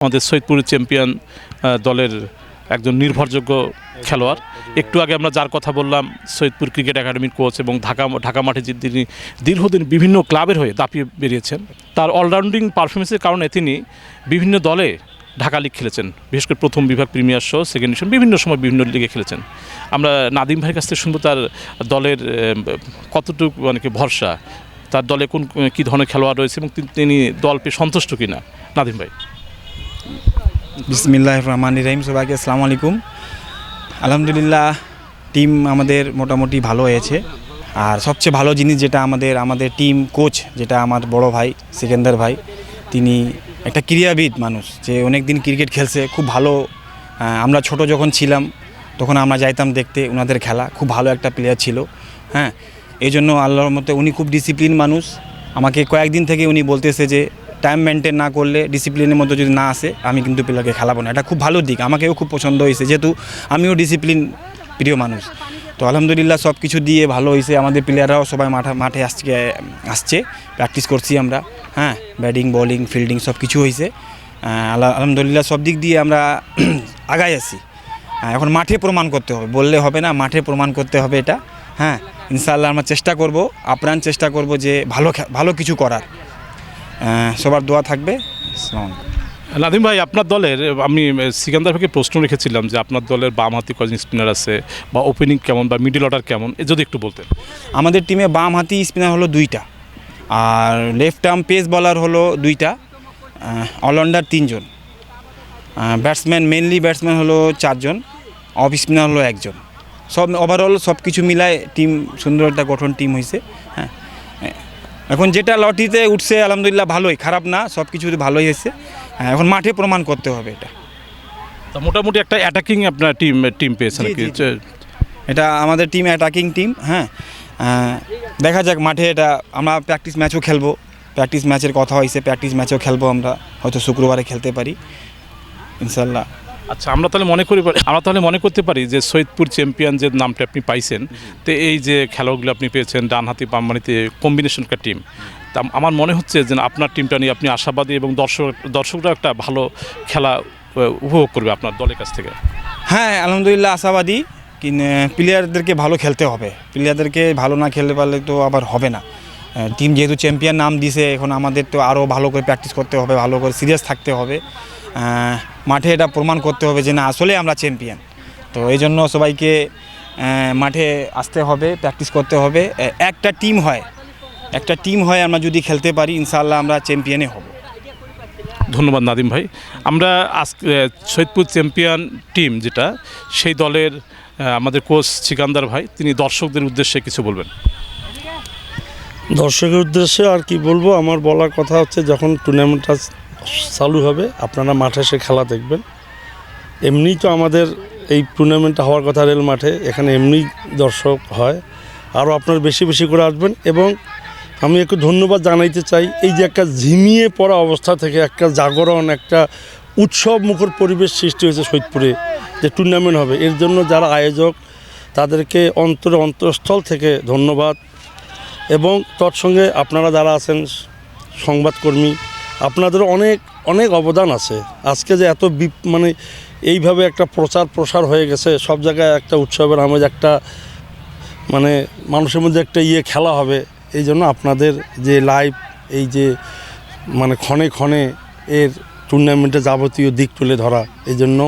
আমাদের সৈয়দপুর চ্যাম্পিয়ন দলের একজন নির্ভরযোগ্য খেলোয়াড়। একটু আগে আমরা যার কথা বললাম সৈয়দপুর ক্রিকেট একাডেমির কোচ এবং ঢাকা মাঠে তিনি দীর্ঘদিন বিভিন্ন ক্লাবের হয়ে দাপিয়ে বেরিয়েছেন। তার অলরাউন্ডিং পারফরমেন্সের কারণে তিনি বিভিন্ন দলে ঢাকা লিগ খেলেছেন, বিশেষ করে প্রথম বিভাগ, প্রিমিয়ার সহ সেকেন্ড ডিভিশন, বিভিন্ন সময় বিভিন্ন লিগে খেলেছেন। আমরা নাদিম ভাইয়ের কাছ থেকে শুনবো তার দলের কতটুকু মানে কি ভরসা, তার দলে কী ধরনের খেলোয়াড় রয়েছে এবং তিনি দল পেয়ে সন্তুষ্ট কিনা। নাদিম ভাই। বিসমিল্লাহির রহমানির রহিম। সবাইকে আসসালামু আলাইকুম। আলহামদুলিল্লাহ, টিম আমাদের মোটামুটি ভালো হয়েছে। আর সবচেয়ে ভালো জিনিস যেটা আমাদের টিম কোচ, যেটা আমার বড় ভাই সিকান্দার ভাই, তিনি একটা ক্রীড়াবিদ মানুষ, যে অনেক দিন ক্রিকেট খেলছে, খুব ভালো। আমরা ছোট যখন ছিলাম তখন আমরা যাইতাম দেখতে ওনাদের খেলা, খুব ভালো একটা প্লেয়ার ছিল। হ্যাঁ, এই জন্য আল্লাহর মতে উনি খুব ডিসিপ্লিন মানুষ। আমাকে কয়েকদিন থেকে উনি বলতেছে যে টাইম মেনটেন না করলে, ডিসিপ্লিনের মধ্যে যদি না আসে, আমি কিন্তু প্লেয়ারকে খেলাবো না। এটা খুব ভালো দিক, আমাকেও খুব পছন্দ হয়েছে, যেহেতু আমিও ডিসিপ্লিন প্রিয় মানুষ। তো আলহামদুলিল্লাহ সব কিছু দিয়ে ভালো হয়েছে। আমাদের প্লেয়াররাও সবাই মাঠে আসছে, প্র্যাকটিস করছি আমরা। হ্যাঁ, ব্যাটিং বোলিং ফিল্ডিং সব কিছু হয়েছে। আলহামদুলিল্লাহ সব দিক দিয়ে আমরা আগায় আছি। এখন মাঠে প্রমাণ করতে হবে, বললে হবে না, মাঠে প্রমাণ করতে হবে এটা। হ্যাঁ, ইনশাআল্লাহ আমরা চেষ্টা করব, আপ্রাণ চেষ্টা করব যে ভালো কিছু করার। সবার দোয়া থাকবে। নাদিম ভাই, আপনার দলের আমি সিকান্দার ভাইকে প্রশ্ন রেখেছিলাম যে আপনার দলের বাম হাতি কজন স্পিনার আছে, বা ওপেনিং কেমন, বা মিডল অর্ডার কেমন, যদি একটু বলতেন। আমাদের টিমে বাম হাতি স্পিনার হলো 2টা, আর লেফট আর্ম পেস বলার হলো 2টা, অলরাউন্ডার 3 জন, মেনলি ব্যাটসম্যান হলো 4 জন, অফ স্পিনার হলো 1 জন। সব ওভারঅল সব কিছু মিলায় টিম সুন্দর একটা গঠন টিম হয়েছে। হ্যাঁ, এখন যেটা লটিতে উঠছে আলহামদুলিল্লাহ ভালোই, খারাপ না, সব কিছু ভালোই হয়েছে। হ্যাঁ, এখন মাঠে প্রমাণ করতে হবে এটা। মোটামুটি একটা অ্যাটাকিং আপনার টিম পেয়েছে নাকি? এটা আমাদের টিম অ্যাটাকিং টিম। হ্যাঁ, দেখা যাক মাঠে। এটা আমরা প্র্যাকটিস ম্যাচও খেলবো, প্র্যাকটিস ম্যাচের কথা হয়েছে, প্র্যাকটিস ম্যাচও খেলবো আমরা, হয়তো শুক্রবারে খেলতে পারি ইনশাল্লাহ। আচ্ছা, আমরা তাহলে মনে করতে পারি যে সৈয়দপুর চ্যাম্পিয়ন যে নামটা আপনি পাইছেন, তো এই যে খেলাগুলো আপনি পেয়েছেন ডানহাতি বামহাতিতে কম্বিনেশন একটা টিম, তা আমার মনে হচ্ছে যে আপনার টিমটা নিয়ে আপনি আশাবাদী এবং দর্শকরা একটা ভালো খেলা উপভোগ করবে আপনার দলের কাছ থেকে। হ্যাঁ, আলহামদুলিল্লাহ আশাবাদী। কিন্তু প্লেয়ারদেরকে ভালো খেলতে হবে, প্লেয়ারদেরকে ভালো না খেলতে পারলে তো আবার হবে না। টিম যেহেতু চ্যাম্পিয়ন নাম দিছে, এখন আমাদের তো আরও ভালো করে প্র্যাকটিস করতে হবে, ভালো করে সিরিয়াস থাকতে হবে, মাঠে এটা প্রমাণ করতে হবে যে না আসলে আমরা চ্যাম্পিয়ন। তো এই জন্য সবাইকে মাঠে আসতে হবে, প্র্যাকটিস করতে হবে। একটা টিম হয় আমরা যদি খেলতে পারি, ইনশাআল্লাহ আমরা চ্যাম্পিয়নে হব। ধন্যবাদ নাদিম ভাই। আমরা আজকে সৈয়দপুর চ্যাম্পিয়ন টিম যেটা, সেই দলের আমাদের কোচ সিকান্দার ভাই, তিনি দর্শকদের উদ্দেশ্যে কিছু বলবেন। দর্শকের উদ্দেশ্যে আর কি বলবো, আমার বলার কথা হচ্ছে, যখন টুর্নামেন্টটা চালু হবে আপনারা মাঠে এসে খেলা দেখবেন। এমনিই তো আমাদের এই টুর্নামেন্টটা হওয়ার কথা রেল মাঠে, এখানে এমনি দর্শক হয়, আরও আপনারা বেশি বেশি করে আসবেন। এবং আমি একটু ধন্যবাদ জানাইতে চাই, এই যে একটা ঝিমিয়ে পড়া অবস্থা থেকে একটা জাগরণ, একটা উৎসব মুখর পরিবেশ সৃষ্টি হয়েছে সৈয়দপুরে, যে টুর্নামেন্ট হবে, এর জন্য যারা আয়োজক তাদেরকে অন্তঃস্থল থেকে ধন্যবাদ। এবং তৎসঙ্গে আপনারা যারা আছেন সংবাদকর্মী, আপনাদের অনেক অনেক অবদান আছে। আজকে যে এত মানে এইভাবে একটা প্রসার হয়ে গেছে, সব জায়গায় একটা উৎসবের আমেজ, একটা মানে মানুষের মধ্যে একটা খেলা হবে, এই জন্য আপনাদের যে লাইভ, এই যে মানে ক্ষণে ক্ষণে এর টুর্নামেন্টে যাবতীয় দিক তুলে ধরা, এই জন্য